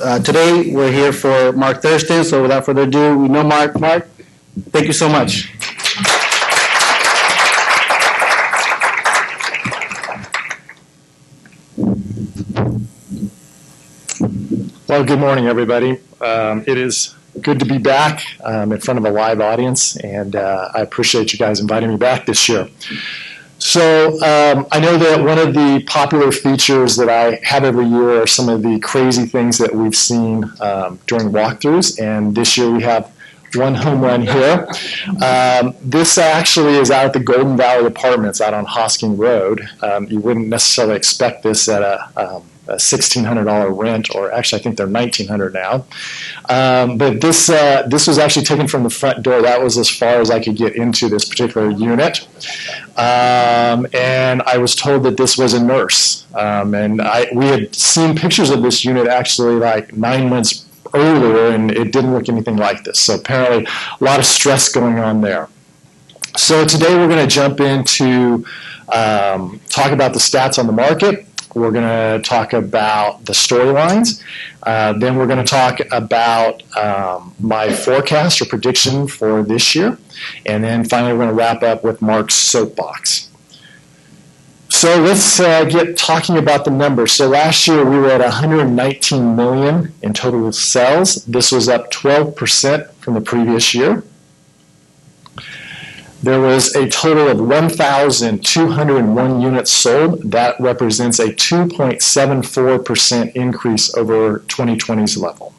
Today we're here for Marc Thurston, so without further ado, we know Marc. Marc, thank you so much. Well, good morning, everybody. It is good to be back in front of a live audience, and I appreciate you guys inviting me back this year. So I know that one of the popular features that I have every year are some of the crazy things that we've seen during walkthroughs, and this year we have one home run here. This actually is out at the Golden Valley Apartments out on Hosking Road. You wouldn't necessarily expect this at a $1,600 rent, or actually I think they're $1,900 now. But this was actually taken from the front door. That was as far as I could get into this particular unit. And I was told that this was a nurse. And we had seen pictures of this unit actually like 9 months earlier, and it didn't look anything like this. So apparently a lot of stress going on there. So today we're going to jump into talk about the stats on the market. We're going to talk about the storylines. Then we're going to talk about my forecast or prediction for this year. And then finally, we're going to wrap up with Marc's soapbox. So let's get talking about the numbers. So last year, we were at $119 million in total sales. This was up 12% from the previous year. There was a total of 1,201 units sold. That represents a 2.74% increase over 2020's level.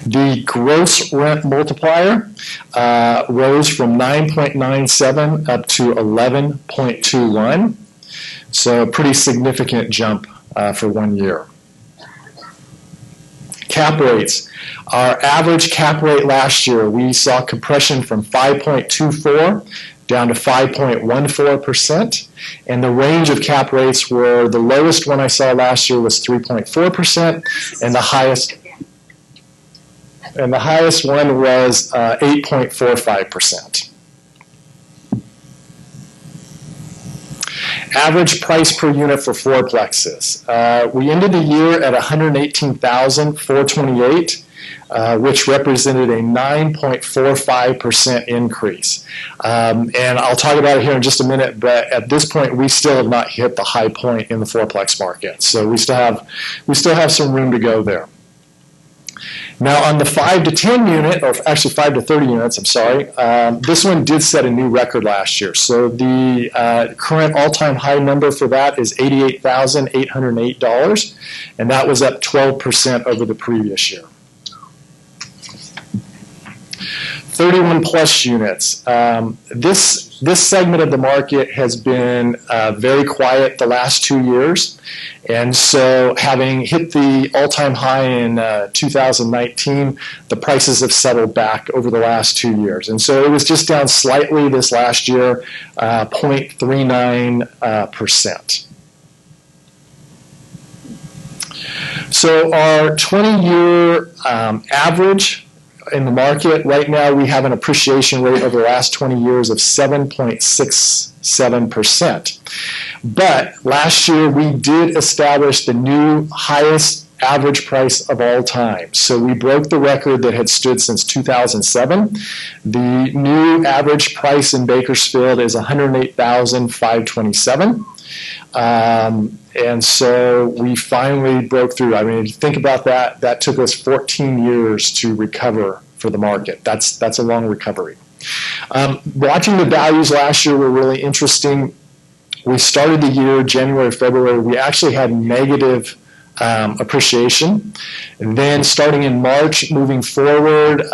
The gross rent multiplier rose from 9.97 up to 11.21. So a pretty significant jump for 1 year. Cap rates. Our average cap rate last year, we saw compression from 5.24 down to 5.14%. And the range of cap rates were, the lowest one I saw last year was 3.4%, and the highest one was 8.45%. Average price per unit for fourplexes. We ended the year at $118,428, which represented a 9.45% increase. And I'll talk about it here in just a minute, but at this point, we still have not hit the high point in the fourplex market. So we still have some room to go there. Now on the 5 to 10 unit, or actually 5 to 30 units, I'm sorry, this one did set a new record last year. So the current all-time high number for that is $88,808, and that was up 12% over the previous year. 31 plus units. This segment of the market has been very quiet the last 2 years. And so having hit the all-time high in 2019, the prices have settled back over the last 2 years. And so it was just down slightly this last year, 0.39%. So our 20-year average in the market right now, we have an appreciation rate over the last 20 years of 7.67%. But last year, we did establish the new highest average price of all time. So we broke the record that had stood since 2007. The new average price in Bakersfield is $108,527. And so we finally broke through. I mean, if you think about that, that took us 14 years to recover for the market. That's a long recovery. Watching the values last year were really interesting. We started the year, January, February, we actually had negative appreciation. And then starting in March, moving forward,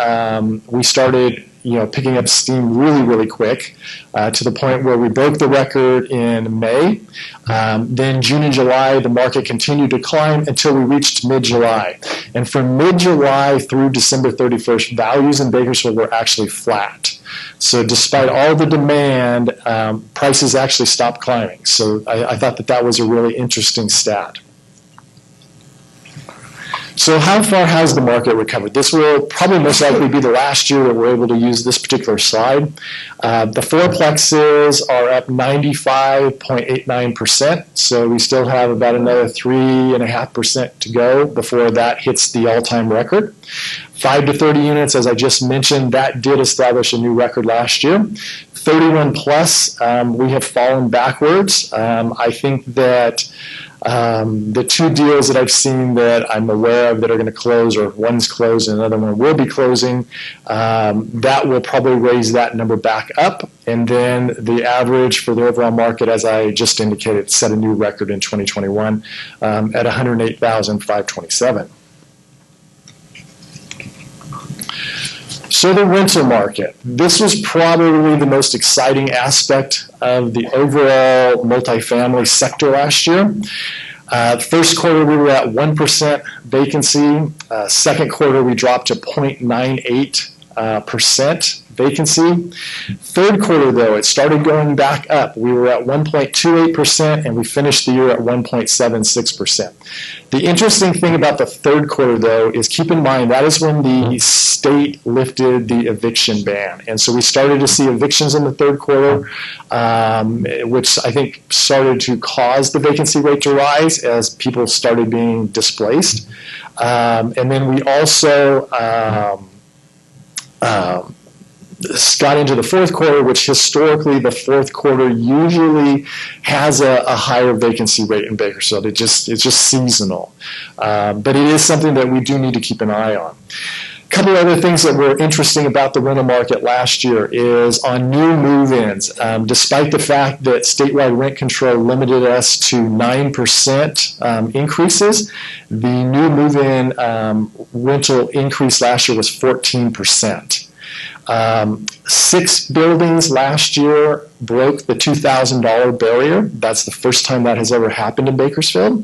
we started picking up steam really, really quick to the point where we broke the record in May. Then June and July, the market continued to climb until we reached mid-July. And from mid-July through December 31st, values in Bakersfield were actually flat. So despite all the demand, prices actually stopped climbing. So I thought that was a really interesting stat. So how far has the market recovered? This will probably most likely be the last year that we're able to use this particular slide. The fourplexes are up 95.89%, so we still have about another 3.5% to go before that hits the all-time record. 5 to 30 units, as I just mentioned, that did establish a new record last year. 31 plus, we have fallen backwards. I think that the two deals that I've seen that I'm aware of that are going to close, or one's closed and another one will be closing, that will probably raise that number back up. And then the average for the overall market, as I just indicated, set a new record in 2021 at 108,527. So the rental market. This was probably the most exciting aspect of the overall multifamily sector last year. First quarter, we were at 1% vacancy. Second quarter, we dropped to 0.98% vacancy. Third quarter, though, it started going back up. We were at 1.28%, and we finished the year at 1.76%. The interesting thing about the third quarter, though, is keep in mind that is when the state lifted the eviction ban. And so we started to see evictions in the third quarter, which I think started to cause the vacancy rate to rise as people started being displaced. And then we also got into the fourth quarter, which historically the fourth quarter usually has a higher vacancy rate in Bakersfield. It's just seasonal. But it is something that we do need to keep an eye on. A couple other things that were interesting about the rental market last year is on new move-ins. Despite the fact that statewide rent control limited us to 9% increases, the new move-in rental increase last year was 14%. 6 buildings last year broke the $2,000 barrier. That's the first time that has ever happened in Bakersfield.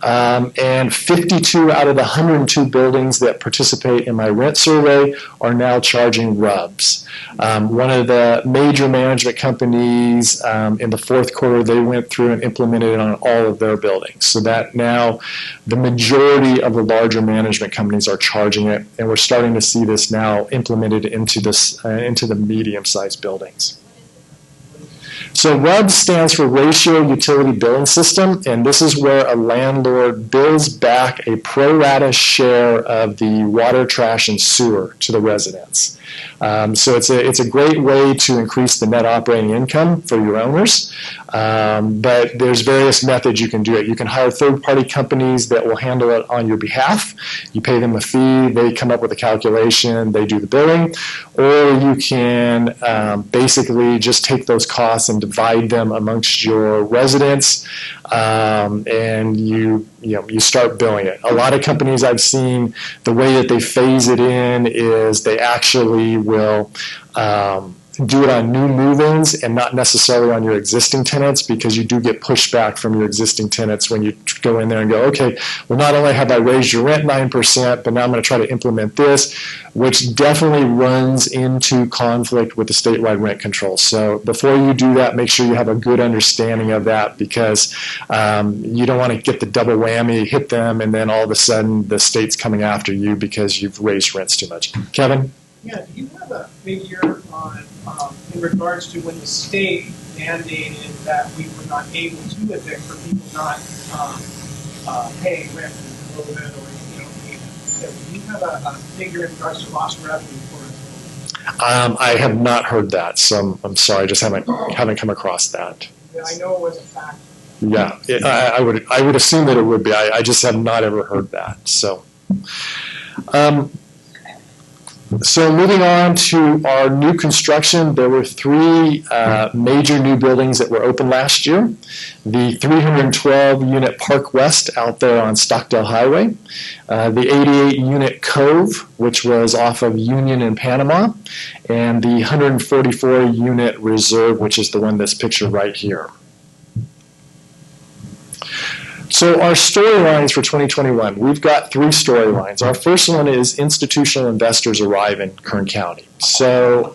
And 52 out of the 102 buildings that participate in my rent survey are now charging RUBS. One of the major management companies in the fourth quarter, they went through and implemented it on all of their buildings. So that now the majority of the larger management companies are charging it, and we're starting to see this now implemented into the medium-sized buildings. So RUBS stands for Ratio Utility Billing System, and this is where a landlord bills back a pro rata share of the water, trash, and sewer to the residents. So it's a great way to increase the net operating income for your owners, but there's various methods you can do it. You can hire third-party companies that will handle it on your behalf. You pay them a fee, they come up with a calculation, they do the billing, or you can basically just take those costs and divide them amongst your residents, and you start billing it. A lot of companies I've seen, the way that they phase it in is they actually will do it on new move-ins and not necessarily on your existing tenants, because you do get pushback from your existing tenants when you go in there and go, okay, well, not only have I raised your rent 9%, but now I'm going to try to implement this, which definitely runs into conflict with the statewide rent control. So before you do that, make sure you have a good understanding of that, because you don't want to get the double whammy, hit them, and then all of a sudden the state's coming after you because you've raised rents too much. Kevin? Yeah, do you have a figure on, in regards to when the state mandated that we were not able to evict for people not paying rent in COVID or do you have a figure in regards to lost revenue for us? I have not heard that, so I'm sorry, I just haven't come across that. Yeah, I know it was a fact. Yeah, I would assume that it would be. I just have not ever heard that. So. So moving on to our new construction, there were 3 major new buildings that were opened last year. The 312-unit Park West out there on Stockdale Highway, the 88-unit Cove, which was off of Union in Panama, and the 144-unit Reserve, which is the one that's pictured right here. So our storylines for 2021, we've got 3 storylines. Our first one is institutional investors arrive in Kern County. So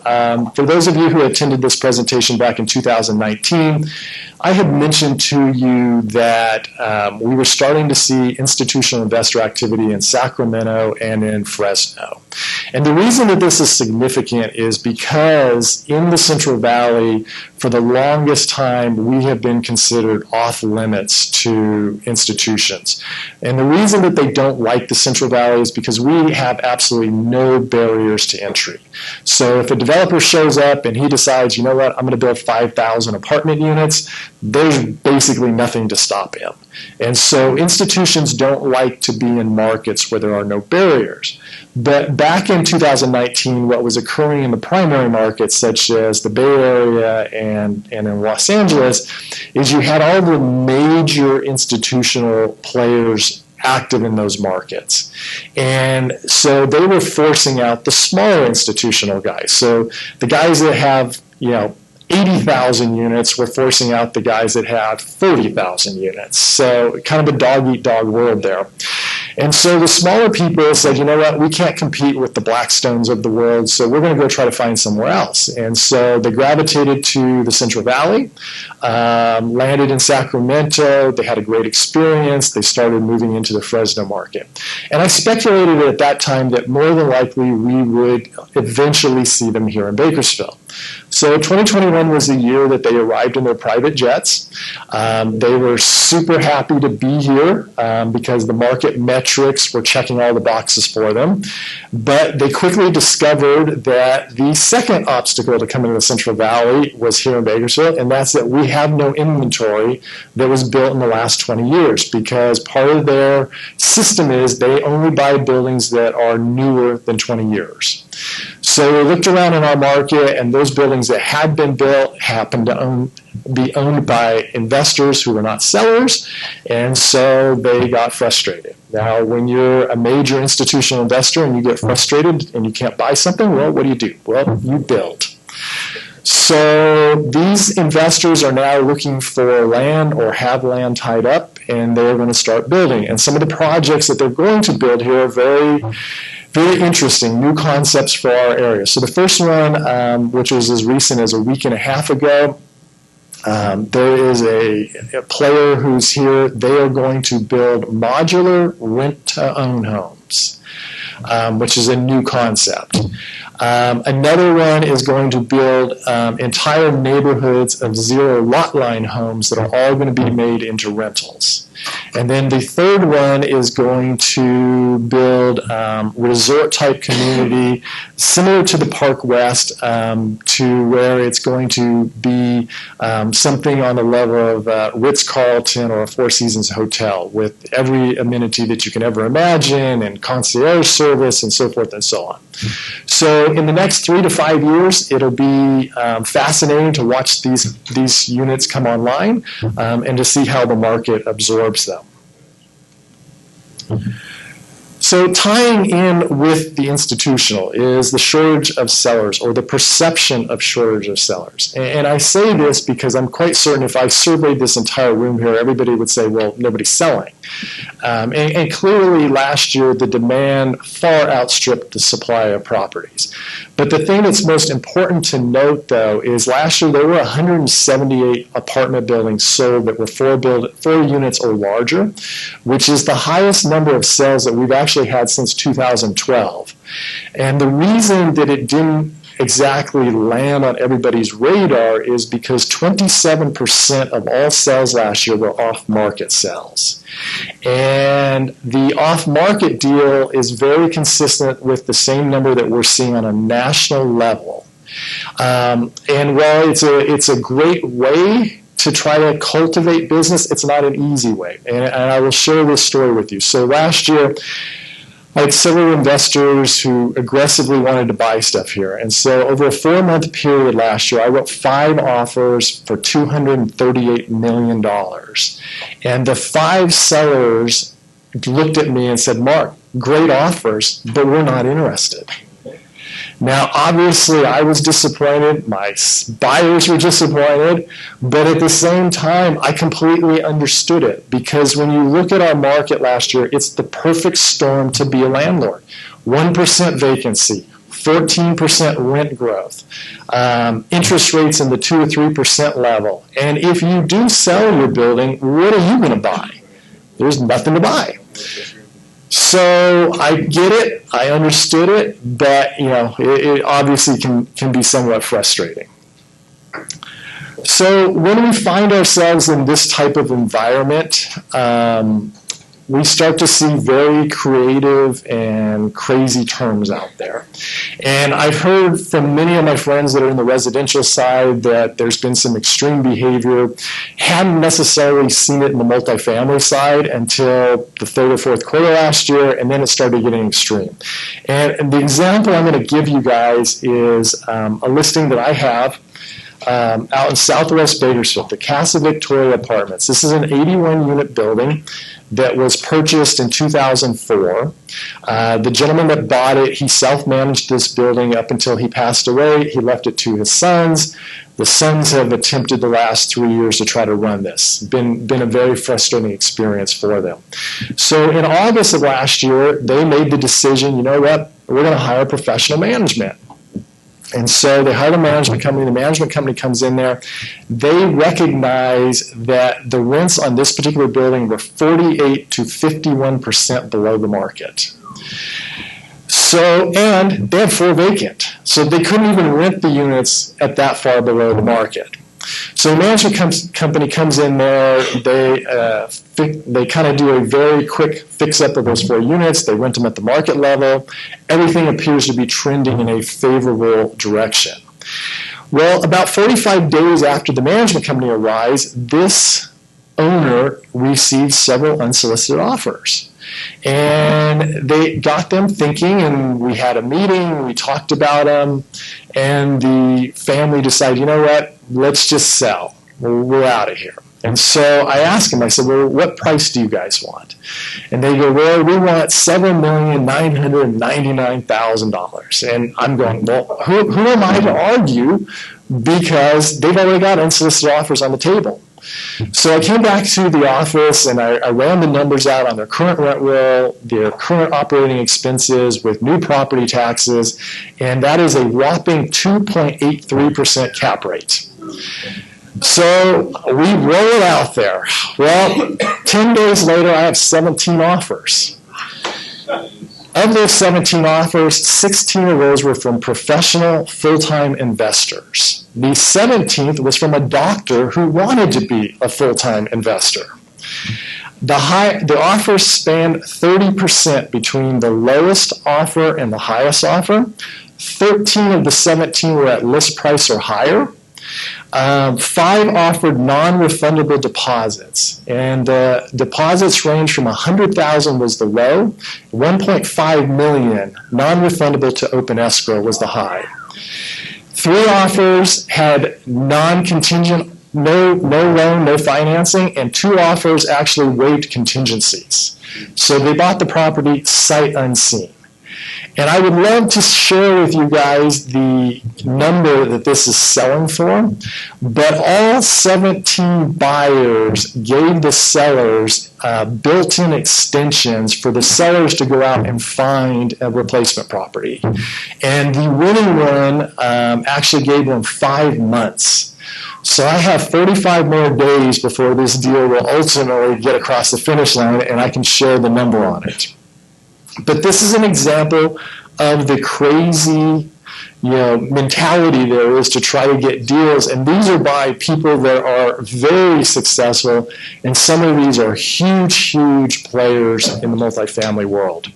for those of you who attended this presentation back in 2019, I had mentioned to you that we were starting to see institutional investor activity in Sacramento and in Fresno. And the reason that this is significant is because in the Central Valley, for the longest time, we have been considered off limits to institutions. And the reason that they don't like the Central Valley is because we have absolutely no barriers to entry. So if a developer shows up and he decides, you know what, I'm going to build 5,000 apartment units, there's basically nothing to stop him. And so institutions don't like to be in markets where there are no barriers. But back in 2019, what was occurring in the primary markets, such as the Bay Area and in Los Angeles, is you had all the major institutional players active in those markets. And so they were forcing out the smaller institutional guys. So the guys that have, 80,000 units were forcing out the guys that have 30,000 units. So kind of a dog-eat-dog world there. And so the smaller people said, you know what, we can't compete with the Blackstones of the world, so we're going to go try to find somewhere else. And so they gravitated to the Central Valley, landed in Sacramento. They had a great experience. They started moving into the Fresno market. And I speculated at that time that more than likely we would eventually see them here in Bakersfield. So 2021 was the year that they arrived in their private jets. They were super happy to be here because the market metrics were checking all the boxes for them. But they quickly discovered that the second obstacle to coming to the Central Valley was here in Bakersfield, and that's that we have no inventory that was built in the last 20 years because part of their system is they only buy buildings that are newer than 20 years. So we looked around in our market, and those buildings that had been built happened to be owned by investors who were not sellers, and so they got frustrated. Now, when you're a major institutional investor and you get frustrated and you can't buy something, well, what do? Well, you build. So these investors are now looking for land or have land tied up, and they're going to start building. And some of the projects that they're going to build here are very interesting, new concepts for our area. So the first one, which was as recent as a week and a half ago, there is a player who's here. They are going to build modular rent-to-own homes, which is a new concept. Another one is going to build entire neighborhoods of zero lot line homes that are all going to be made into rentals. And then the third one is going to build resort-type community similar to the Park West, to where it's going to be something on the level of Ritz-Carlton or a Four Seasons hotel with every amenity that you can ever imagine and concierge service and so forth and so on. So in the next 3 to 5 years, it'll be fascinating to watch these units come online and to see how the market absorbs them. So tying in with the institutional is the shortage of sellers or the perception of shortage of sellers. And I say this because I'm quite certain if I surveyed this entire room here, everybody would say, well, nobody's selling. And clearly last year, the demand far outstripped the supply of properties. But the thing that's most important to note, though, is last year there were 178 apartment buildings sold that were 4 units or larger, which is the highest number of sales that we've actually had since 2012. And the reason that it didn't exactly land on everybody's radar is because 27% of all sales last year were off-market sales. And the off-market deal is very consistent with the same number that we're seeing on a national level. And while it's a great way to try to cultivate business, it's not an easy way. And I will share this story with you. So last year, I had several investors who aggressively wanted to buy stuff here. And so over a 4-month period last year, I wrote 5 offers for $238 million. And the 5 sellers looked at me and said, Marc, great offers, but we're not interested. Now, obviously, I was disappointed. My buyers were disappointed. But at the same time, I completely understood it, because when you look at our market last year, it's the perfect storm to be a landlord. 1% vacancy, 14% rent growth, interest rates in the 2 or 3% level. And if you do sell your building, what are you going to buy? There's nothing to buy. So I get it, I understood it, but it obviously can be somewhat frustrating. So when we find ourselves in this type of environment, we start to see very creative and crazy terms out there. And I've heard from many of my friends that are in the residential side that there's been some extreme behavior. Hadn't necessarily seen it in the multifamily side until the third or fourth quarter last year, and then it started getting extreme. And the example I'm going to give you guys is a listing that I have out in Southwest Bakersfield, the Casa Victoria Apartments. This is an 81-unit building that was purchased in 2004. The gentleman that bought it, he self-managed this building up until he passed away. He left it to his sons. The sons have attempted the last 3 years to try to run this. Been a very frustrating experience for them. So in August of last year, they made the decision, you know what, we're going to hire professional management. And so they hired a management company. The management company comes in there. They recognize that the rents on this particular building were 48 to 51% below the market. So, and they had 4 vacant. So they couldn't even rent the units at that far below the market. So the management company comes in there. They kind of do a very quick fix-up of those 4 units. They rent them at the market level. Everything appears to be trending in a favorable direction. Well, about 45 days after the management company arrives, this owner received several unsolicited offers. And they got them thinking, and we had a meeting, we talked about them, and the family decided, you know what, let's just sell. We're out of here. And so I asked them, I said, well, what price do you guys want? And they go, well, we want $7,999,000. And I'm going, well, who am I to argue? Because they've already got unsolicited offers on the table. So I came back to the office and I ran the numbers out on their current rent roll, their current operating expenses with new property taxes, and that is a whopping 2.83% cap rate. So we roll it out there. Well, 10 days later, I have 17 offers. Of those 17 offers, 16 of those were from professional full-time investors. The 17th was from a doctor who wanted to be a full-time investor. The offers spanned 30% between the lowest offer and the highest offer. 13 of the 17 were at list price or higher. 5 offered non-refundable deposits, and the deposits range from $100,000 was the low, $1.5 million non-refundable to open escrow was the high. 3 offers had non-contingent, no loan, no financing, and 2 offers actually waived contingencies. So they bought the property sight unseen. And I would love to share with you guys the number that this is selling for, but all 17 buyers gave the sellers built-in extensions for the sellers to go out and find a replacement property. And the winning one actually gave them 5 months. So I have 35 more days before this deal will ultimately get across the finish line, and I can share the number on it. But this is an example of the crazy, mentality there is to try to get deals. And these are by people that are very successful. And some of these are huge, huge players in the multifamily world.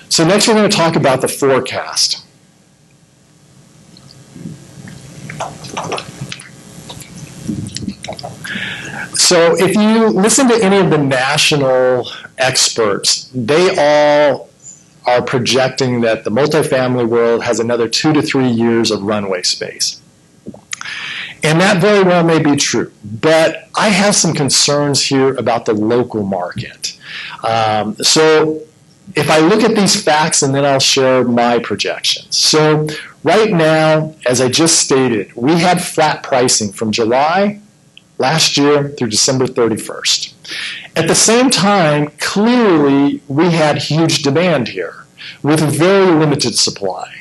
So next we're going to talk about the forecast. So if you listen to any of the national experts, they all are projecting that the multifamily world has another 2 to 3 years of runway space. And that very well may be true. But I have some concerns here about the local market. So if I look at these facts, and then I'll share my projections. So right now, as I just stated, we had flat pricing from July last year through December 31st. At the same time, clearly, we had huge demand here with very limited supply.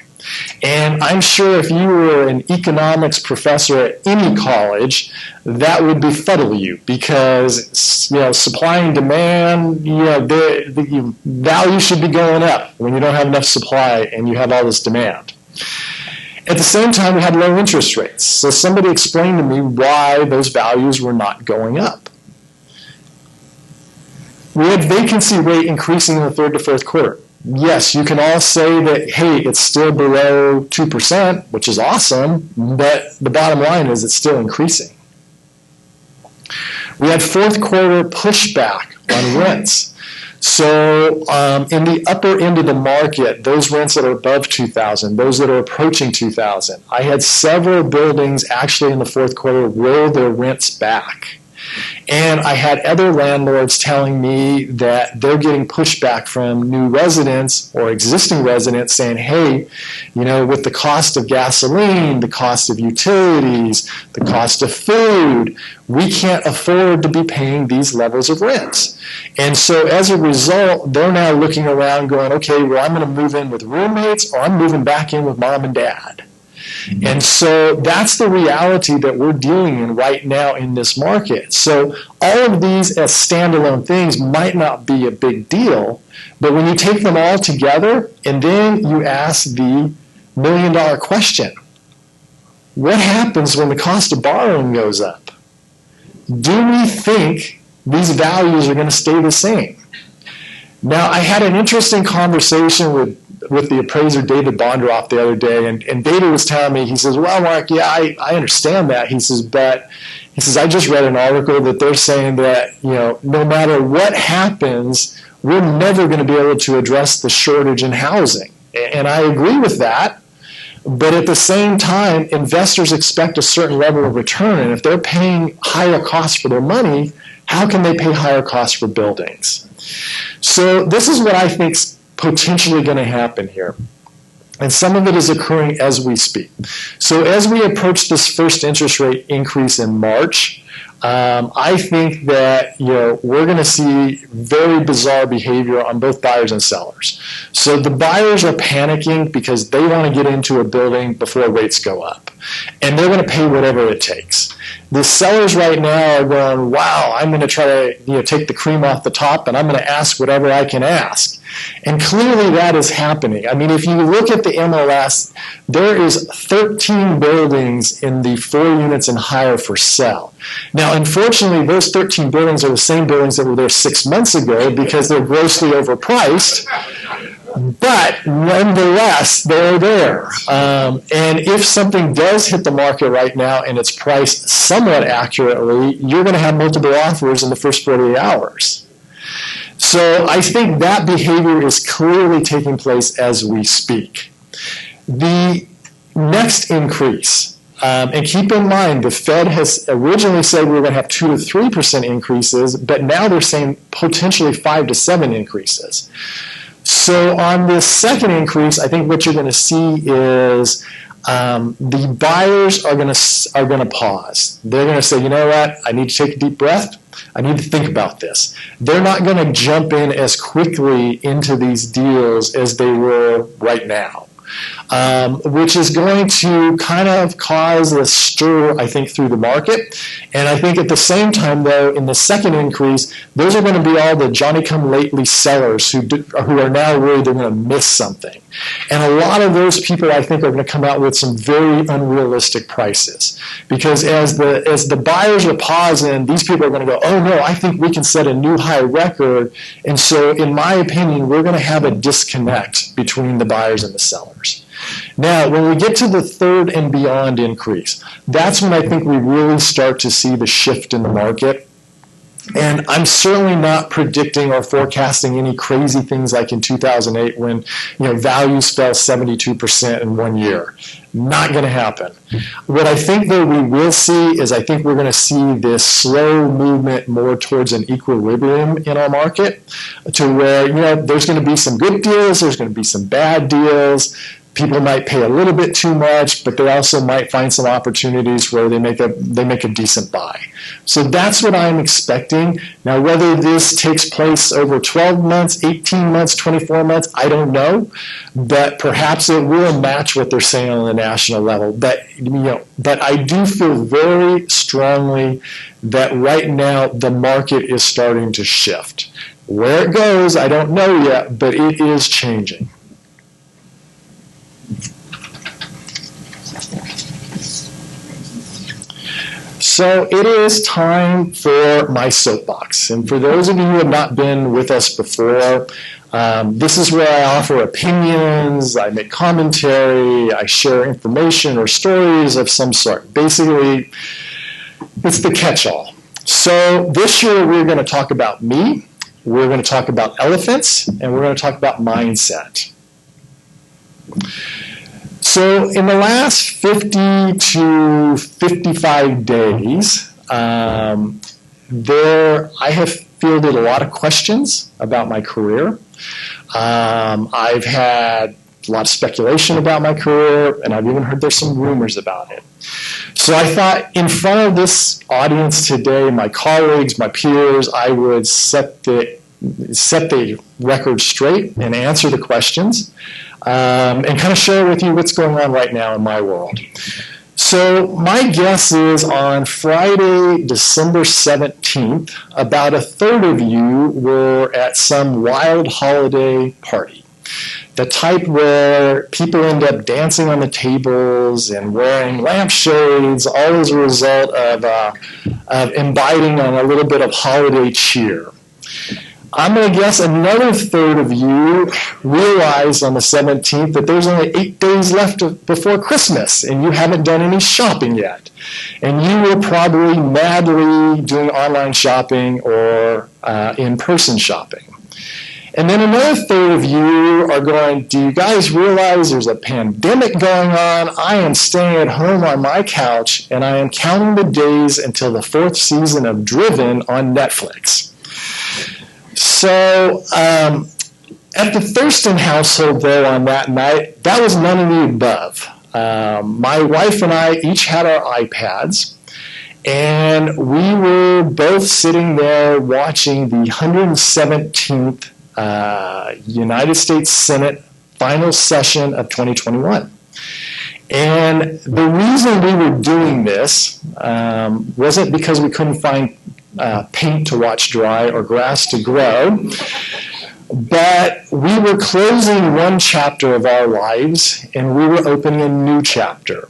And I'm sure if you were an economics professor at any college, that would befuddle you because, supply and demand, the value should be going up when you don't have enough supply and you have all this demand. At the same time, we had low interest rates. So somebody explained to me why those values were not going up. We had vacancy rate increasing in the third to fourth quarter. Yes, you can all say that, hey, it's still below 2%, which is awesome, but the bottom line is it's still increasing. We had fourth quarter pushback on rents. So in the upper end of the market, those rents that are above 2,000, those that are approaching 2,000, I had several buildings actually in the fourth quarter roll their rents back. And I had other landlords telling me that they're getting pushback from new residents or existing residents saying, hey, with the cost of gasoline, the cost of utilities, the cost of food, we can't afford to be paying these levels of rents. And so as a result, they're now looking around going, okay, well, I'm going to move in with roommates or I'm moving back in with mom and dad. And so that's the reality that we're dealing in right now in this market. So all of these as standalone things might not be a big deal, but when you take them all together and then you ask the million-dollar question, what happens when the cost of borrowing goes up? Do we think these values are going to stay the same? Now, I had an interesting conversation with the appraiser David Bonderoff the other day, and David was telling me, he says, well, Mark, yeah, I understand that. He says, but he says, I just read an article that they're saying that, no matter what happens, we're never going to be able to address the shortage in housing. And I agree with that. But at the same time, investors expect a certain level of return. And if they're paying higher costs for their money, how can they pay higher costs for buildings? So this is what I think's potentially going to happen here. And some of it is occurring as we speak. So as we approach this first interest rate increase in March, I think that we're going to see very bizarre behavior on both buyers and sellers. So the buyers are panicking because they want to get into a building before rates go up. And they're going to pay whatever it takes. The sellers right now are going, wow, I'm going to try to take the cream off the top and I'm going to ask whatever I can ask. And clearly that is happening. I mean, if you look at the MLS, there is 13 buildings in the 4 units and higher for sale. Now, unfortunately, those 13 buildings are the same buildings that were there 6 months ago because they're grossly overpriced. But nonetheless, they're there. And if something does hit the market right now and it's priced somewhat accurately, you're going to have multiple offers in the first 48 hours. So I think that behavior is clearly taking place as we speak. The next increase, and keep in mind, the Fed has originally said we were going to have 2 to 3% increases, but now they're saying potentially 5 to 7 increases. So on this second increase, I think what you're going to see is the buyers are going to pause. They're going to say, you know what, I need to take a deep breath. I need to think about this. They're not going to jump in as quickly into these deals as they were right now, which is going to kind of cause a stir, I think, through the market. And I think at the same time, though, in the second increase, those are going to be all the Johnny-come-lately sellers who are now worried they're going to miss something. And a lot of those people, I think, are going to come out with some very unrealistic prices. Because as the buyers are pausing, these people are going to go, oh, no, I think we can set a new high record. And so, in my opinion, we're going to have a disconnect between the buyers and the sellers. Now, when we get to the third and beyond increase, that's when I think we really start to see the shift in the market. And I'm certainly not predicting or forecasting any crazy things like in 2008 when values fell 72% in 1 year. Not going to happen. What I think, though, we will see is I think we're going to see this slow movement more towards an equilibrium in our market to where, there's going to be some good deals, there's going to be some bad deals. People might pay a little bit too much, but they also might find some opportunities where they make a decent buy. So that's what I'm expecting. Now, whether this takes place over 12 months, 18 months, 24 months, I don't know. But perhaps it will match what they're saying on the national level. But I do feel very strongly that right now the market is starting to shift. Where it goes, I don't know yet, but it is changing. So it is time for my soapbox. And for those of you who have not been with us before, this is where I offer opinions, I make commentary, I share information or stories of some sort. Basically, it's the catch-all. So this year we're going to talk about me, we're going to talk about elephants, and we're going to talk about mindset. So in the last 50 to 55 days, I have fielded a lot of questions about my career. I've had a lot of speculation about my career, and I've even heard there's some rumors about it. So I thought in front of this audience today, my colleagues, my peers, I would set the record straight and answer the questions. And kind of share with you what's going on right now in my world. So my guess is on Friday, December 17th, about a third of you were at some wild holiday party. The type where people end up dancing on the tables and wearing lampshades, all as a result of imbibing on a little bit of holiday cheer. I'm going to guess another third of you realized on the 17th that there's only 8 days left before Christmas and you haven't done any shopping yet. And you were probably madly doing online shopping or in-person shopping. And then another third of you are going, do you guys realize there's a pandemic going on? I am staying at home on my couch and I am counting the days until the 4th season of Driven on Netflix. So at the Thurston household, though, on that night, that was none of the above. My wife and I each had our iPads, and we were both sitting there watching the 117th United States Senate final session of 2021. And the reason we were doing this wasn't because we couldn't find paint to watch dry or grass to grow, but we were closing one chapter of our lives and we were opening a new chapter.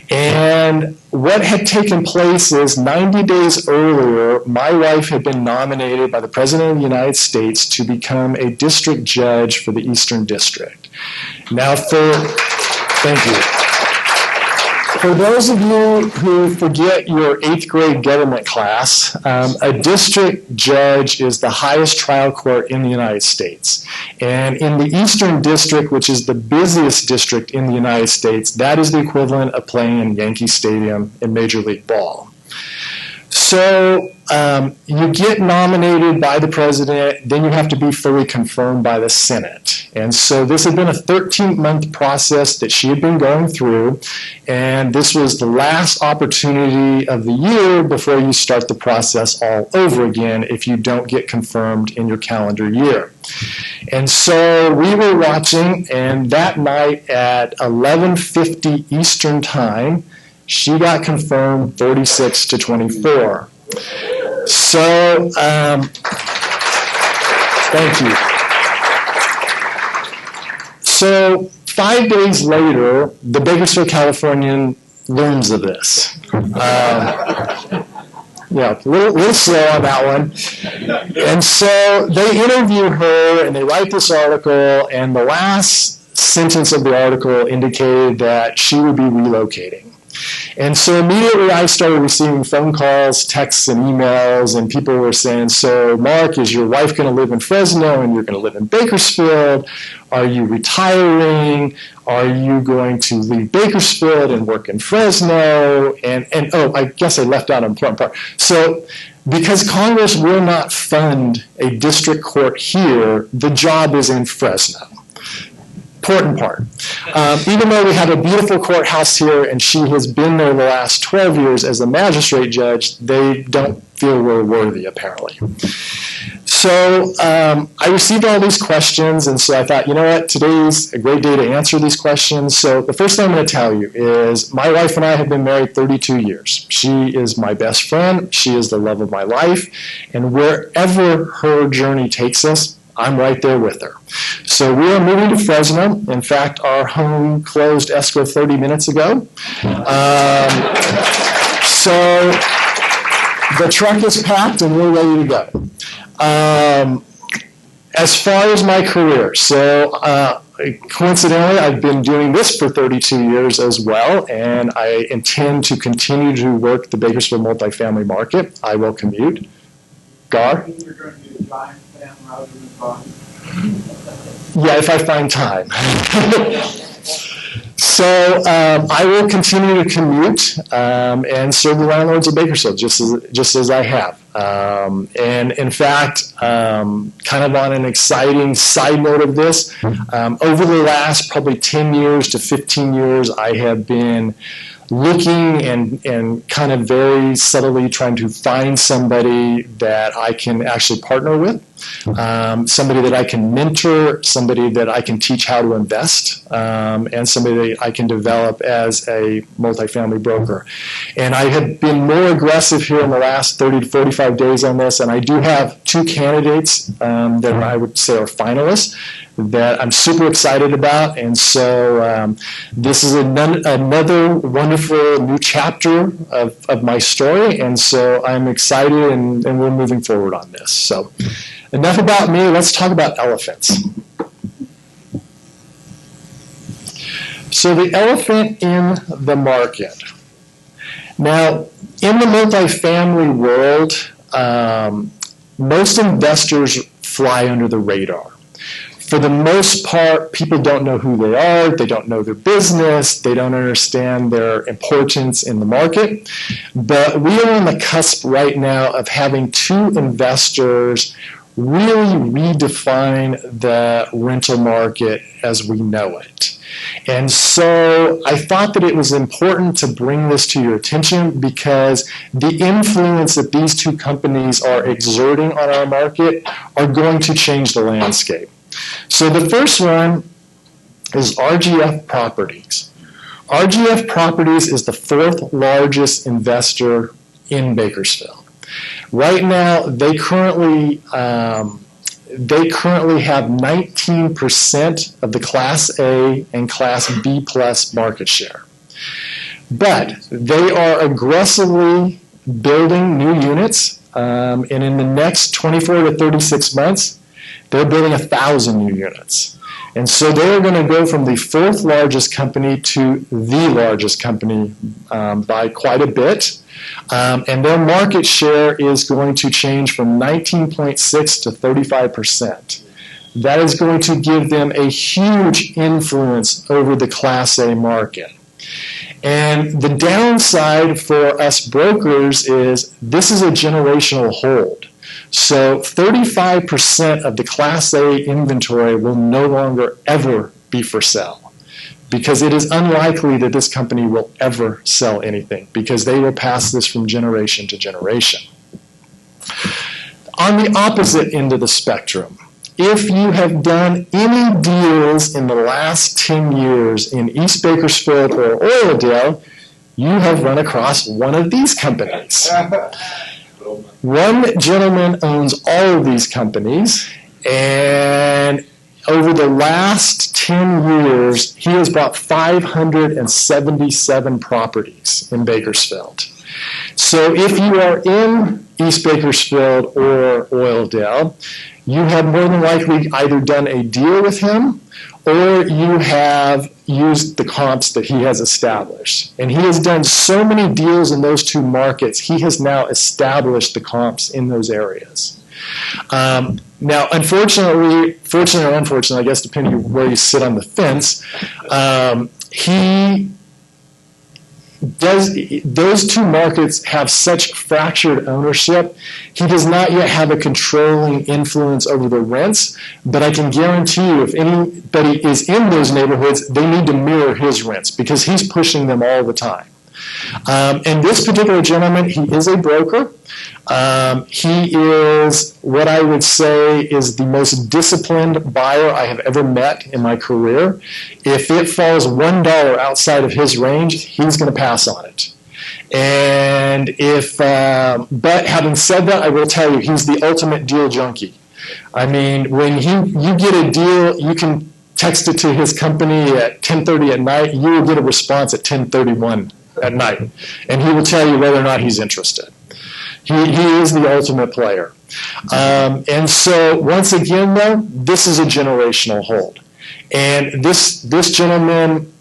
And what had taken place is 90 days earlier, my wife had been nominated by the President of the United States to become a district judge for the Eastern District. Now, thank you. For those of you who forget your 8th grade government class, a district judge is the highest trial court in the United States. And in the Eastern District, which is the busiest district in the United States, that is the equivalent of playing in Yankee Stadium in Major League Ball. So you get nominated by the president, then you have to be fully confirmed by the Senate. And so this had been a 13-month process that she had been going through, and this was the last opportunity of the year before you start the process all over again if you don't get confirmed in your calendar year. And so we were watching, and that night at 11:50 Eastern Time, she got confirmed 36 to 24. So, thank you. So 5 days later, the Bakersfield Californian learns of this. Yeah, a little slow on that one. And so they interview her and they write this article, and the last sentence of the article indicated that she would be relocating. And so immediately I started receiving phone calls, texts, and emails, and people were saying, so Marc, is your wife going to live in Fresno and you're going to live in Bakersfield? Are you retiring? Are you going to leave Bakersfield and work in Fresno? And oh, I guess I left out an important part. So because Congress will not fund a district court here, the job is in Fresno. Important part. Even though we have a beautiful courthouse here and she has been there the last 12 years as a magistrate judge, they don't feel we're worthy, apparently. So I received all these questions, and so I thought, you know what, today's a great day to answer these questions. So the first thing I'm going to tell you is my wife and I have been married 32 years. She is my best friend. She is the love of my life. And wherever her journey takes us, I'm right there with her. So we are moving to Fresno. In fact, our home closed escrow 30 minutes ago. So the truck is packed and we're ready to go. As far as my career, so coincidentally, I've been doing this for 32 years as well, and I intend to continue to work the Bakersfield multifamily market. I will commute. Gar? You're going to do a giant fan rather than a dog. Yeah, if I find time. So I will continue to commute and serve the landlords of Bakersfield just as I have. And in fact, kind of on an exciting side note of this, over the last probably 10 years to 15 years, I have been looking and kind of very subtly trying to find somebody that I can actually partner with, somebody that I can mentor, somebody that I can teach how to invest, and somebody that I can develop as a multifamily broker. And I have been more aggressive here in the last 30 to 45 days on this, and I do have two candidates that I would say are finalists that I'm super excited about. And so this is another wonderful new chapter of my story. And so I'm excited and we're moving forward on this. So enough about me. Let's talk about elephants. So the elephant in the market. Now, in the multifamily world, most investors fly under the radar. For the most part, people don't know who they are, they don't know their business, they don't understand their importance in the market. But we are on the cusp right now of having two investors really redefine the rental market as we know it. And so I thought that it was important to bring this to your attention because the influence that these two companies are exerting on our market are going to change the landscape. So the first one is RGF Properties. RGF Properties is the fourth largest investor in Bakersfield. Right now, they currently have 19% of the Class A and Class B plus market share. But they are aggressively building new units, and in the next 24 to 36 months, they're building 1,000 new units. And so they're going to go from the fourth largest company to the largest company by quite a bit. And their market share is going to change from 19.6 to 35%. That is going to give them a huge influence over the Class A market. And the downside for us brokers is this is a generational hold. So 35% of the Class A inventory will no longer ever be for sale because it is unlikely that this company will ever sell anything because they will pass this from generation to generation. On the opposite end of the spectrum, if you have done any deals in the last 10 years in East Bakersfield or Oildale, you have run across one of these companies. One gentleman owns all of these companies, and over the last 10 years, he has bought 577 properties in Bakersfield. So if you are in East Bakersfield or Oildale, you have more than likely either done a deal with him or you have used the comps that he has established. And he has done so many deals in those two markets, he has now established the comps in those areas. Now, unfortunately, fortunately or unfortunately, I guess depending on where you sit on the fence, those two markets have such fractured ownership, he does not yet have a controlling influence over the rents, but I can guarantee you if anybody is in those neighborhoods, they need to mirror his rents because he's pushing them all the time. And this particular gentleman, he is a broker. He is what I would say is the most disciplined buyer I have ever met in my career. If it falls $1 outside of his range, he's going to pass on it. And but having said that, I will tell you, he's the ultimate deal junkie. I mean, when you get a deal, you can text it to his company at 10:30 at night, you will get a response at 10:31 at night, and he will tell you whether or not he's interested. He is the ultimate player. And so once again, though, this is a generational hold. And this gentleman,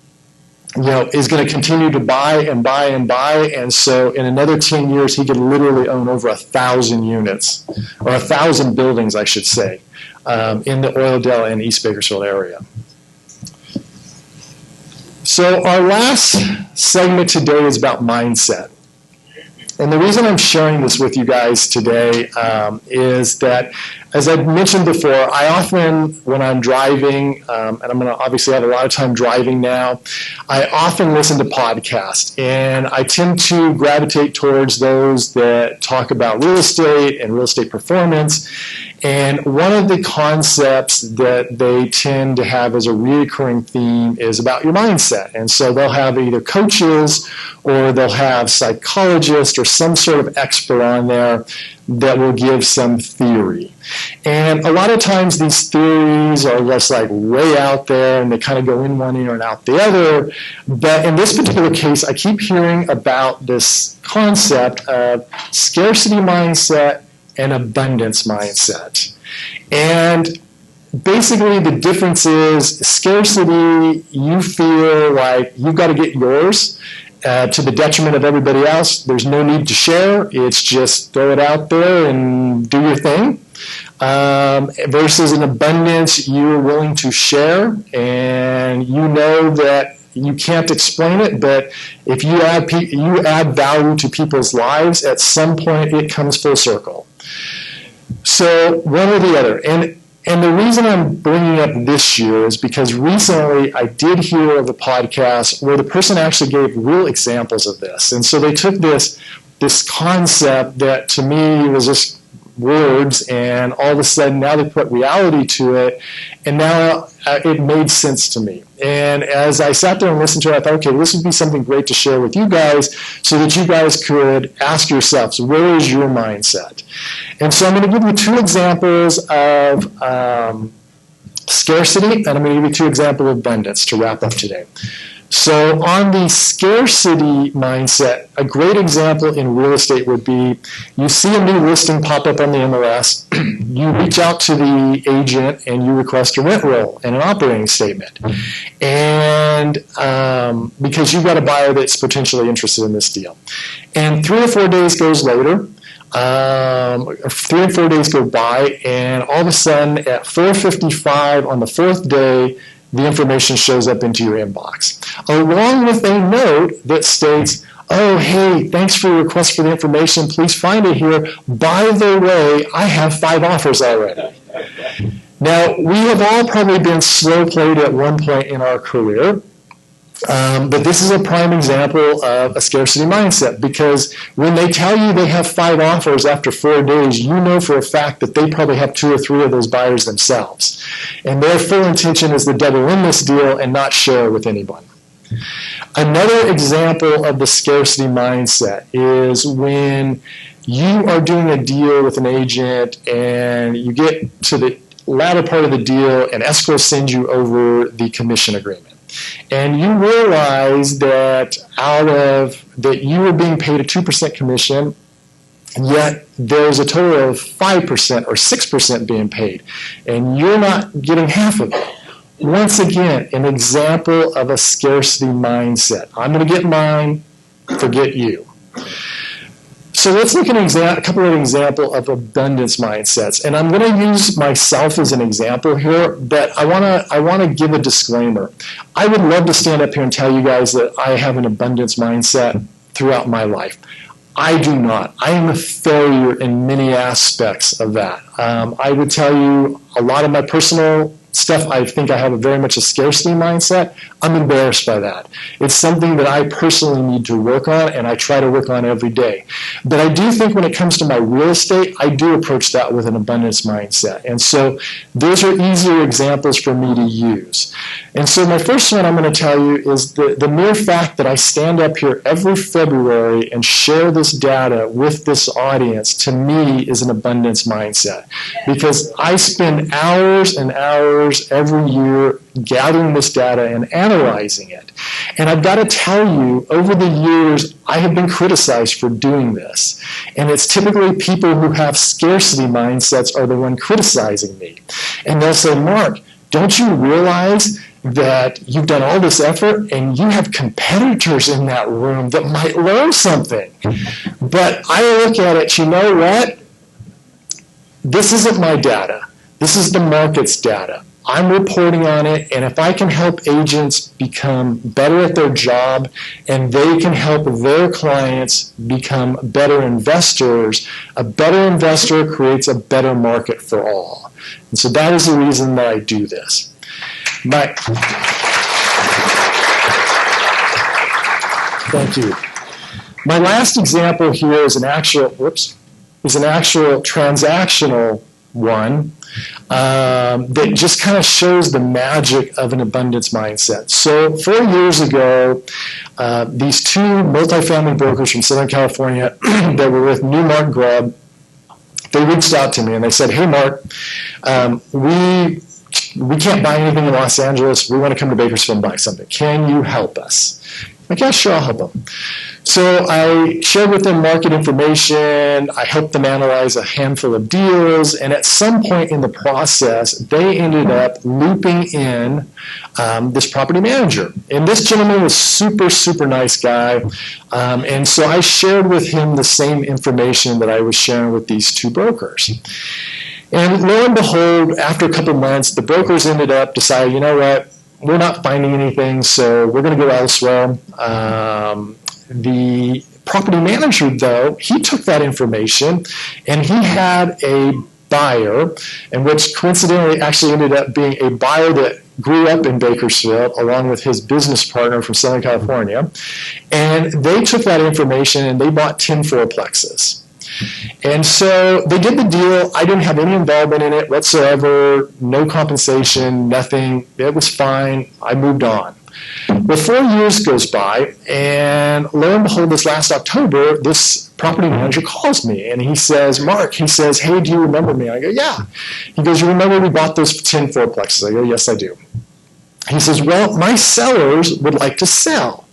is going to continue to buy and buy and buy. And so in another 10 years, he could literally own over 1,000 units, or 1,000 buildings, I should say, in the Oildale and East Bakersfield area. So our last segment today is about mindset. And the reason I'm sharing this with you guys today is that, as I mentioned before, I often, when I'm driving, and I'm going to obviously have a lot of time driving now, I often listen to podcasts. And I tend to gravitate towards those that talk about real estate and real estate performance. And one of the concepts that they tend to have as a recurring theme is about your mindset. And so they'll have either coaches or they'll have psychologists or some sort of expert on there that will give some theory. And a lot of times these theories are just like way out there and they kind of go in one ear and out the other. But in this particular case, I keep hearing about this concept of scarcity mindset and abundance mindset. And basically the difference is scarcity, you feel like you've got to get yours to the detriment of everybody else. There's no need to share. It's just throw it out there and do your thing. Versus an abundance, you're willing to share and you know that you can't explain it, but if you add value to people's lives, at some point it comes full circle. So one or the other. And the reason I'm bringing up this year is because recently I did hear of a podcast where the person actually gave real examples of this. And so they took this concept that to me was just words, and all of a sudden now they put reality to it, and now it made sense to me. And as I sat there and listened to it, I thought, okay, this would be something great to share with you guys so that you guys could ask yourselves, where is your mindset? And so I'm going to give you two examples of scarcity, and I'm going to give you two examples of abundance to wrap up today. So on the scarcity mindset, a great example in real estate would be you see a new listing pop up on the MLS, you reach out to the agent and you request a rent roll and an operating statement. And because you've got a buyer that's potentially interested in this deal. And 3 or 4 days goes later, 3 or 4 days go by, and all of a sudden at 4:55 on the 4th day, the information shows up into your inbox, along with a note that states, oh, hey, thanks for your request for the information. Please find it here. By the way, I have 5 offers already. Now, we have all probably been slow played at one point in our career. But this is a prime example of a scarcity mindset, because when they tell you they have 5 offers after 4 days, you know for a fact that they probably have 2 or 3 of those buyers themselves. And their full intention is to double in this deal and not share with anyone. Another example of the scarcity mindset is when you are doing a deal with an agent and you get to the latter part of the deal and escrow sends you over the commission agreement. And you realize that that you were being paid a 2% commission, yet there's a total of 5% or 6% being paid, and you're not getting half of it. Once again, an example of a scarcity mindset. I'm going to get mine, forget you. So let's look at a couple of examples of abundance mindsets. And I'm going to use myself as an example here, but I want to give a disclaimer. I would love to stand up here and tell you guys that I have an abundance mindset throughout my life. I do not. I am a failure in many aspects of that. I would tell you a lot of my personal stuff, I think I have very much a scarcity mindset. I'm embarrassed by that. It's something that I personally need to work on, and I try to work on every day. But I do think when it comes to my real estate, I do approach that with an abundance mindset. And so those are easier examples for me to use. And so my first one I'm going to tell you is the mere fact that I stand up here every February and share this data with this audience, to me, is an abundance mindset. Because I spend hours and hours every year gathering this data and analyzing it. And I've got to tell you, over the years, I have been criticized for doing this. And it's typically people who have scarcity mindsets are the one criticizing me. And they'll say, Mark, don't you realize that you've done all this effort and you have competitors in that room that might learn something? But I look at it, you know what? This isn't my data. This is the market's data. I'm reporting on it, and if I can help agents become better at their job and they can help their clients become better investors, a better investor creates a better market for all. And so that is the reason that I do this. Thank you. My last example here is an actual transactional one that just kind of shows the magic of an abundance mindset. So 4 years ago, these two multifamily brokers from Southern California that were with Marc Grubb, they reached out to me and they said, hey, Mark, we can't buy anything in Los Angeles. We want to come to Bakersfield and buy something. Can you help us? I'm like, yeah, sure, I'll help them. So I shared with them market information. I helped them analyze a handful of deals. And at some point in the process, they ended up looping in this property manager. And this gentleman was super, super nice guy. And so I shared with him the same information that I was sharing with these two brokers. And lo and behold, after a couple months, the brokers ended up deciding, you know what, we're not finding anything, so we're going to go elsewhere. The property manager, though, he took that information and he had a buyer, and which coincidentally actually ended up being a buyer that grew up in Bakersfield along with his business partner from Southern California. And they took that information and they bought 10 fourplexes. And so they did the deal. I didn't have any involvement in it whatsoever, no compensation, nothing. It was fine. I moved on. Well, 4 years goes by, and lo and behold, this last October, this property manager calls me, and he says, Mark, he says, hey, do you remember me? I go, yeah. He goes, you remember we bought those 10 fourplexes? I go, yes, I do. He says, well, my sellers would like to sell,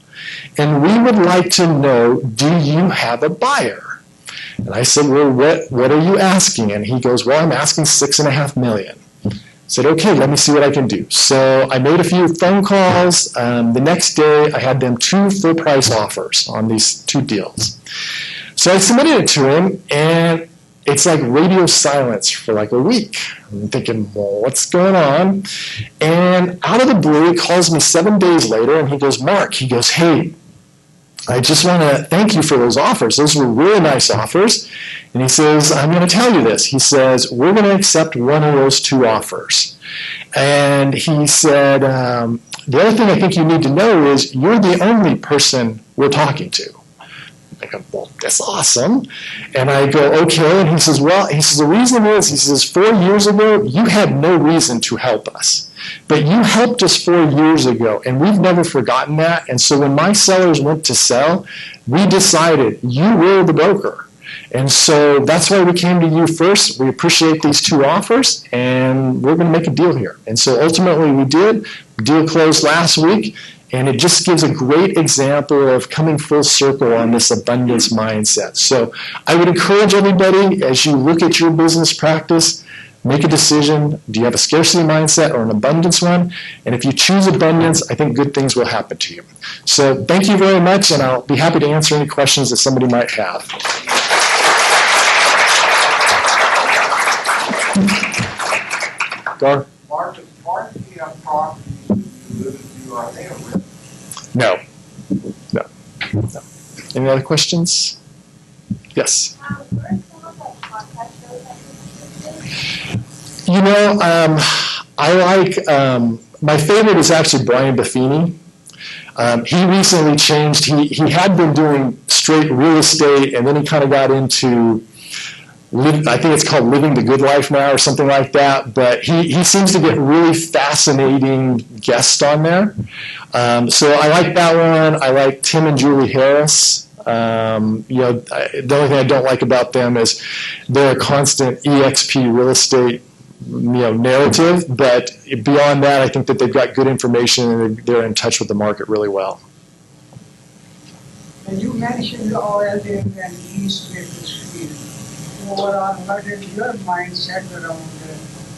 and we would like to know, do you have a buyer? And I said, well, what are you asking? And he goes, well, I'm asking $6.5 million. I said, okay, let me see what I can do. So I made a few phone calls. The next day, I had them 2 full price offers on these 2 deals. So I submitted it to him, and it's like radio silence for like a week. I'm thinking, well, what's going on? And out of the blue, he calls me 7 days later, and he goes, Mark, he goes, hey, I just want to thank you for those offers. Those were really nice offers. And he says, I'm going to tell you this. He says, we're going to accept one of those 2 offers. And he said, the other thing I think you need to know is you're the only person we're talking to. I go, well, that's awesome. And I go, okay. And he says, well, the reason is, he says, 4 years ago, you had no reason to help us. But you helped us 4 years ago, and we've never forgotten that. And so when my sellers went to sell, we decided you were the broker. And so that's why we came to you first. We appreciate these 2 offers, and we're going to make a deal here. And so ultimately we did. The deal closed last week, and it just gives a great example of coming full circle on this abundance mindset. So I would encourage everybody, as you look at your business practice, make a decision. Do you have a scarcity mindset or an abundance one? And if you choose abundance, I think good things will happen to you. So thank you very much, and I'll be happy to answer any questions that somebody might have. Gar? Marc, as part of the property you live into, are they a rip? No. Any other questions? Yes. You know, I like, my favorite is actually Brian Buffini. He recently changed, he had been doing straight real estate, and then he kind of got into, I think it's called Living the Good Life now or something like that, but he seems to get really fascinating guests on there. So I like that one. I like Tim and Julie Harris. You know, the only thing I don't like about them is they're a constant EXP real estate, you know, narrative, but beyond that, I think that they've got good information and they're in touch with the market really well. And you mentioned oil and East Bakersfield. Overall, what is your mindset around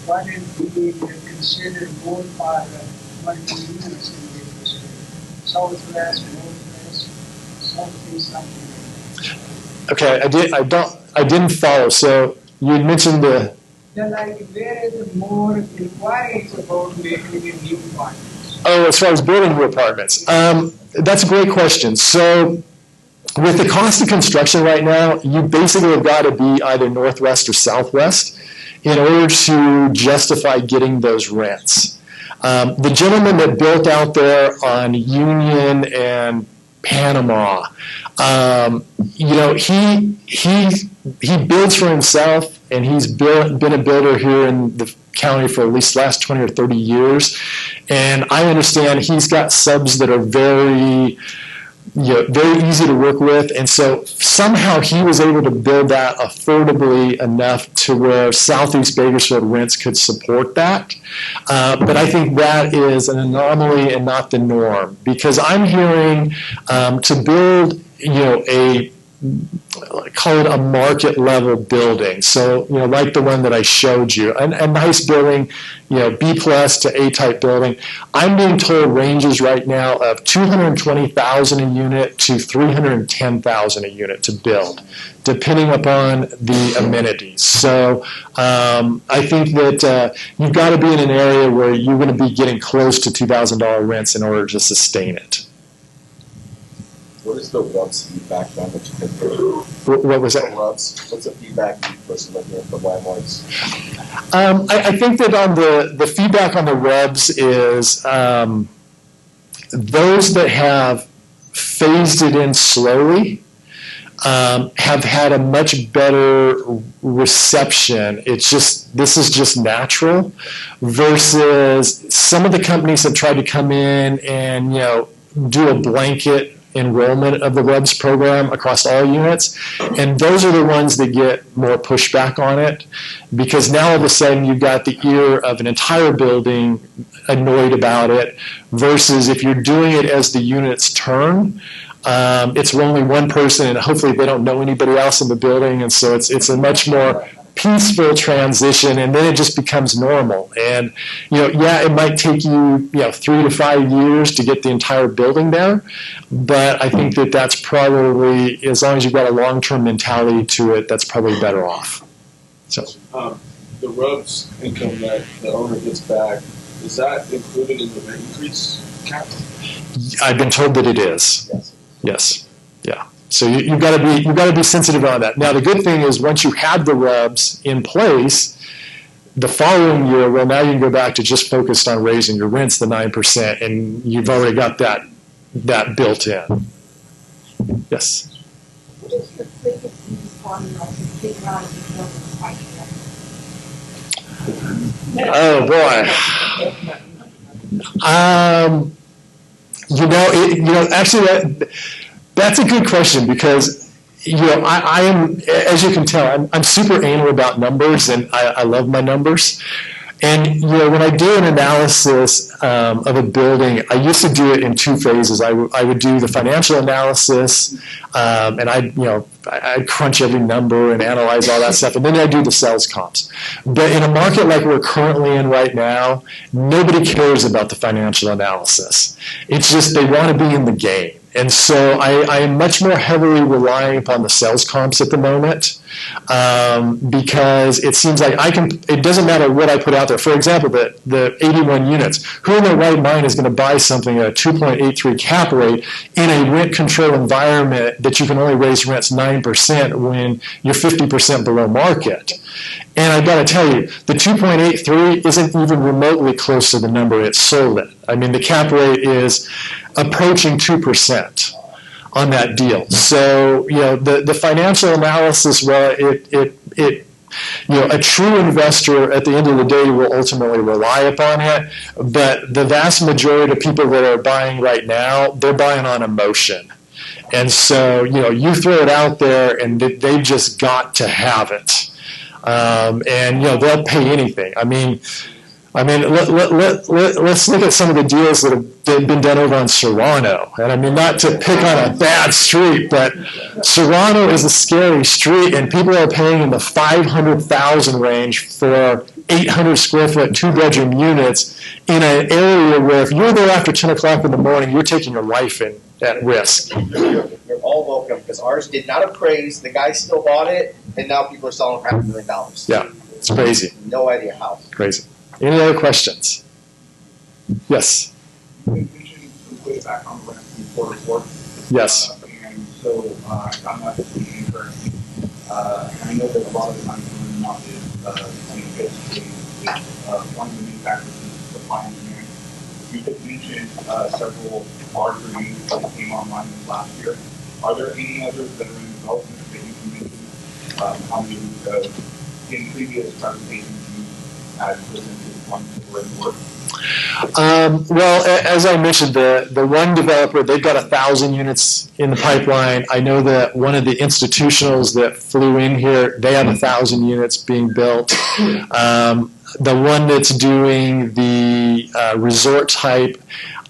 what is being considered more for multi-units in Bakersfield? Southwest, northwest, southeast, something like that. Okay, I didn't follow. So you had mentioned the. Then like where is more inquiries about making a new apartments? Oh, as far as building new apartments, that's a great question. So with the cost of construction right now, you basically have got to be either northwest or southwest in order to justify getting those rents. The gentleman that built out there on Union and Panama, you know, he builds for himself, and he's been a builder here in the county for at least the last 20 or 30 years. And I understand he's got subs that are very easy to work with. And so somehow he was able to build that affordably enough to where Southeast Bakersfield rents could support that. But I think that is an anomaly and not the norm, because I'm hearing to build, you know, call it a market level building. So, you know, like the one that I showed you, a nice building, you know, B plus to A type building. I'm being told ranges right now of $220,000 a unit to $310,000 a unit to build, depending upon the amenities. So I think that you've got to be in an area where you're going to be getting close to $2,000 rents in order to sustain it. What is the RUBS feedback on that you can do? What was that? The RUBS, what's the feedback versus looking at the landlords? I think that on the feedback on the RUBS is those that have phased it in slowly have had a much better reception. It's just, this is just natural, versus some of the companies have tried to come in and, you know, do a blanket enrollment of the RUBS program across all units, and those are the ones that get more pushback on it, because now all of a sudden you've got the ear of an entire building annoyed about it, versus if you're doing it as the units turn, it's only one person and hopefully they don't know anybody else in the building, and so it's a much more peaceful transition, and then it just becomes normal. And, you know, yeah, it might take you, 3 to 5 years to get the entire building there, but I think that that's probably, as long as you've got a long-term mentality to it, that's probably better off. So the RUBS income that the owner gets back, is that included in the rent increase cap? I've been told that it is. Yes. Yeah. So you've got to be sensitive on that. Now the good thing is, once you have the RUBS in place, the following year, well, now you can go back to just focused on raising your rents the 9%, and you've already got that built in. Yes. What is the quickest formula to figure out if the building is quite Oh boy. Actually, that's a good question, because, I am, as you can tell, I'm super anal about numbers, and I love my numbers. And when I do an analysis of a building, I used to do it in two phases. I would do the financial analysis, and I'd crunch every number and analyze all that stuff, and then I'd do the sales comps. But in a market like we're currently in right now, nobody cares about the financial analysis. It's just they want to be in the game. And so I am much more heavily relying upon the sales comps at the moment, because it seems like it doesn't matter what I put out there. For example, the 81 units, who in their right mind is going to buy something at a 2.83 cap rate in a rent control environment that you can only raise rents 9% when you're 50% below market? And I've got to tell you, the 2.83 isn't even remotely close to the number it sold at. I mean, the cap rate is approaching 2% on that deal. So, the financial analysis, well, a true investor at the end of the day will ultimately rely upon it. But the vast majority of people that are buying right now, they're buying on emotion. And so, you throw it out there and they've just got to have it. And they'll pay anything. I mean, let's look at some of the deals that have been done over on Serrano. And I mean, not to pick on a bad street, but Serrano is a scary street, and people are paying in the $500,000 range for 800 square foot, 2-bedroom units in an area where if you're there after 10 o'clock in the morning, you're taking your life at risk. You're all welcome, because ours did not appraise. The guy still bought it, and now people are selling for $500,000. Yeah, it's crazy. No idea how. Crazy. Any other questions? Yes. You mentioned way back on rent before report. Yes. And so I found that to be incorrect. And I know that a lot of the times when the market basically one of the main factors is supply and demand. You did mention several larger units that came online last year. Are there any others that are in development that you can mention? How many in previous presentations you had presented ones that were in the works? Well, as I mentioned, the one developer, they've got 1,000 units in the pipeline. I know that one of the institutionals that flew in here, they have 1,000 units being built. The one that's doing the resort type,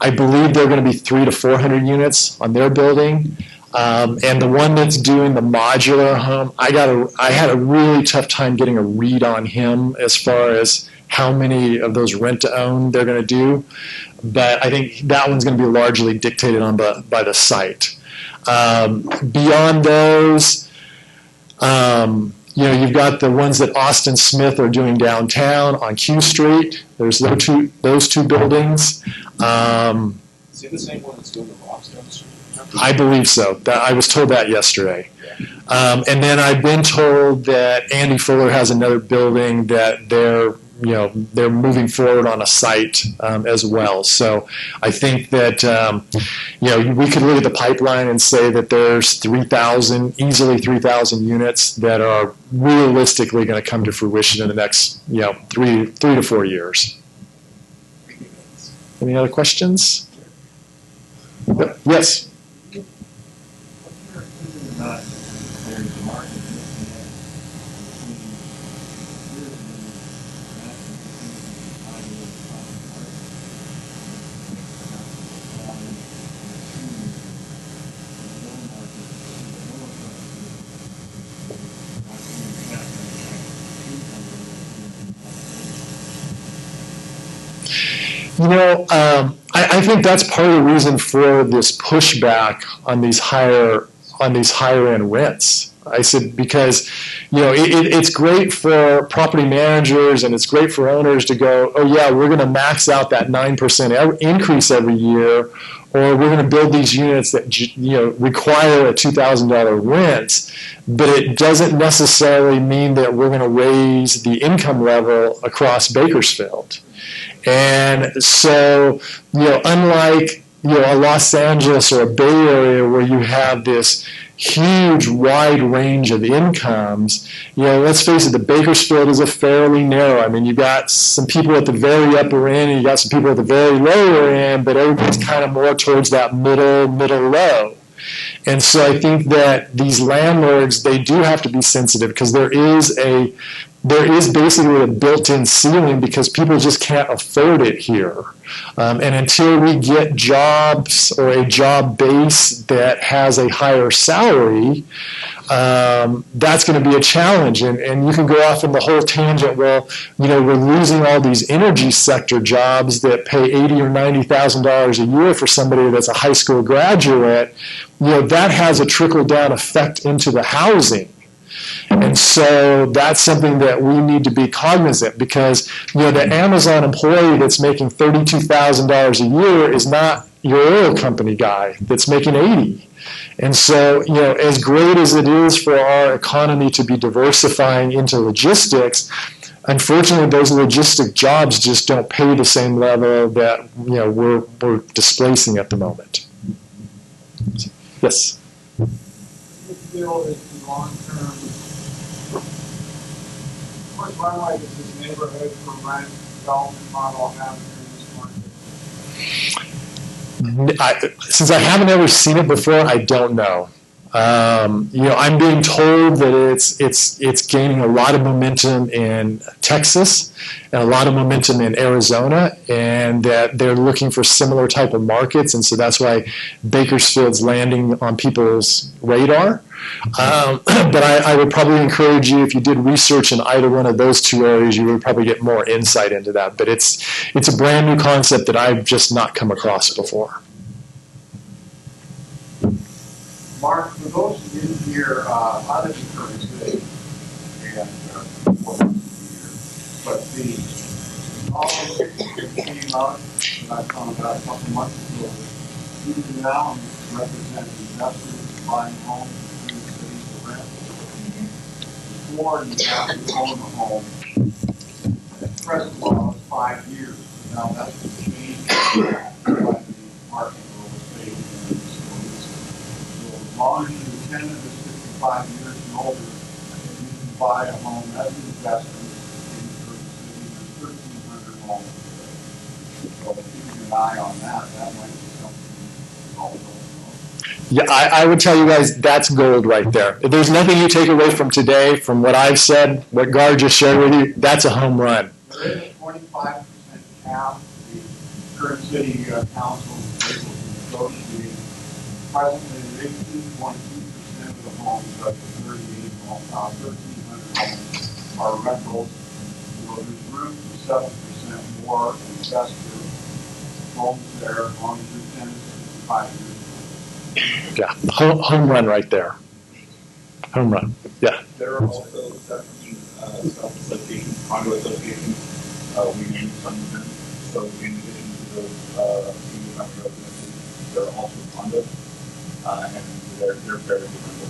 I believe they're going to be 300 to 400 units on their building. And the one that's doing the modular home, I had a really tough time getting a read on him as far as how many of those rent-to-own they're going to do. But I think that one's going to be largely dictated on by the site. Beyond those, you've got the ones that Austin Smith are doing downtown on Q Street. There's those two buildings. Is he the same one that's doing the rocks down the street? I believe so. I was told that yesterday. And then I've been told that Andy Fuller has another building that they're moving forward on a site as well. So I think that, we could look at the pipeline and say that there's easily 3,000 units that are realistically going to come to fruition in the next, 3 to 4 years. Any other questions? Yes. I think that's part of the reason for this pushback on these higher end rents. I said because it's great for property managers and it's great for owners to go, oh yeah, we're going to max out that 9% increase every year, or we're going to build these units that require a $2,000 rent, but it doesn't necessarily mean that we're going to raise the income level across Bakersfield. And so, unlike a Los Angeles or a Bay Area where you have this huge wide range of incomes, let's face it, the Bakersfield is a fairly narrow. I mean, you got some people at the very upper end and you got some people at the very lower end, but everybody's kind of more towards that middle low. And so I think that these landlords, they do have to be sensitive because there is basically a built-in ceiling because people just can't afford it here. And until we get jobs or a job base that has a higher salary, that's going to be a challenge. And you can go off in the whole tangent, well, we're losing all these energy sector jobs that pay $80,000 or $90,000 a year for somebody that's a high school graduate. That has a trickle-down effect into the housing. And so that's something that we need to be cognizant because, the Amazon employee that's making $32,000 a year is not your oil company guy that's making $80,000. And so, as great as it is for our economy to be diversifying into logistics, unfortunately, those logistic jobs just don't pay the same level that, we're displacing at the moment. Yes? This bill is the long-term. What runway does this neighborhood for rent development model have in this market? Since I haven't ever seen it before, I don't know. I'm being told that it's gaining a lot of momentum in Texas and a lot of momentum in Arizona, and that they're looking for similar type of markets, and so that's why Bakersfield's landing on people's radar. But I would probably encourage you, if you did research in either one of those two areas, you would probably get more insight into that. But it's a brand new concept that I've just not come across before. Mark, for those who didn't hear, out of the current city, and but all the came out, and I found out a couple months ago, even now represent investors buying homes in the city for rent. Before you have to own a home, the present law is 5 years. Now that's changed by the market real estate. As long as your tenant is 55 years and older, you can buy a home as an investment in the city. There's 1,300 homes today. So keeping an eye on that, that might be something also. Yeah, I would tell you guys that's gold right there. If there's nothing you take away from today, from what I've said, what Gar just shared with you, that's a home run. There is a 25% cap. The current city council is able to negotiate. Presently, 18.2% of the homes up to 1,300 homes are rentals. So there's room for 7% more investor homes there as long as your tenant is 5 years. Yeah, home run right there. Home run. Yeah. There are also 17 self-associations, condo associations. We named some of them. So in addition to those single-family residences, there are also condos. And they're very different.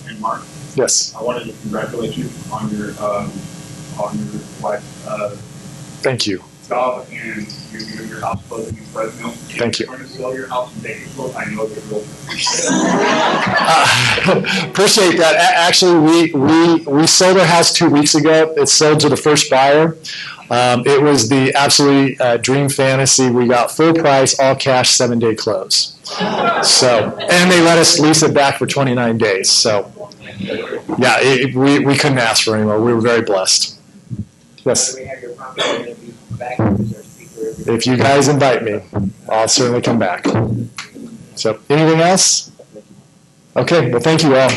And Mark? Yes. I wanted to congratulate you on your wife's Thank you. job and your house closing in Fresno. Thank you. If you're going to sell your house in Bakersfield, I know you're real. Appreciate that. Actually, we sold our house 2 weeks ago. It sold to the first buyer. It was the absolute dream fantasy. We got full price, all cash, 7-day close. So, and they let us lease it back for 29 days. So, yeah, we couldn't ask for any more. We were very blessed. Yes. If you guys invite me, I'll certainly come back. So, anything else? Okay, well, thank you all.